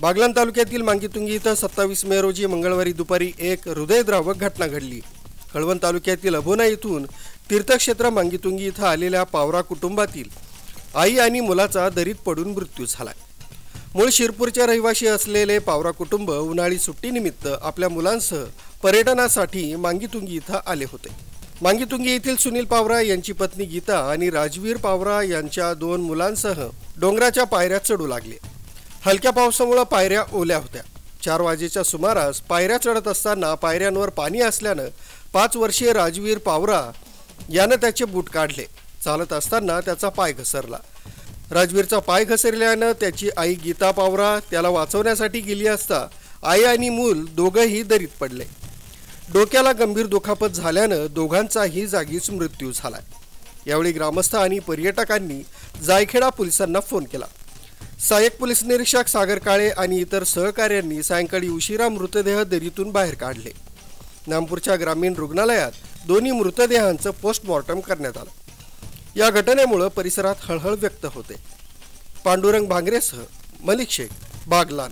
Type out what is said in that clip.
बागलाण तालुक्यातील मांगीतुंगी इथं 27 मे रोजी मंगळवारी दुपारी एक हृदयद्रावक घटना घडली। कळवण तालुक्यातील अभोना येथून तीर्थक्षेत्र मांगीतुंगी इथं आलेल्या पावरा कुटुंबातील आई आणि मुलाचा दरीत पडून मृत्यू झाला। मूळ शिरपूरचे रहिवासी असलेले पावरा कुटुंब उन्हाळी सुट्टीनिमित्त आपल्या मुलांसह पर्यटनासाठी मांगीतुंगी इथं आले होते। मांगीतुंगी येथील सुनील पावरा यांची पत्नी गीता आणि राजवीर पावरा यांच्या 2 मुलांसह डोंगराच्या पायऱ्या चढू लागले। हलक्या पावसामुळे पायऱ्या ओल्या होत्या। 4 वाजेच्या सुमारास पायऱ्या चढत असताना पायऱ्यांवर पाणी असल्यानं 5 वर्षीय राजवीर पावरा यानं त्याचे बूट काढले। चालत असताना त्याचा पाय घसरला। राजवीरचा पाय घसरल्यानं त्याची आई गीता पावरा त्याला वाचवण्यासाठी गेली असता आई आणि मूल दोघंही दरीत पडले। डोक्याला गंभीर दुखापत झाल्यानं दोघांचाही जागीच मृत्यू झाला। यावेळी ग्रामस्थ आणि पर्यटकांनी जायखेडा पोलिसांना फोन केला। सहाय्यक पोलीस निरीक्षक सागर काळे आणि इतर सहकाऱ्यांनी सायंकाळी उशिरा मृतदेह दरीतून बाहेर काढले। नामपूरच्या ग्रामीण रुग्णालयात दोन्ही मृतदेहांचं पोस्टमॉर्टम करण्यात आलं। या घटनेमुळे परिसरात हळहळ व्यक्त होते। पांडुरंग भांगरेसह मलिक शेख, बागलाण।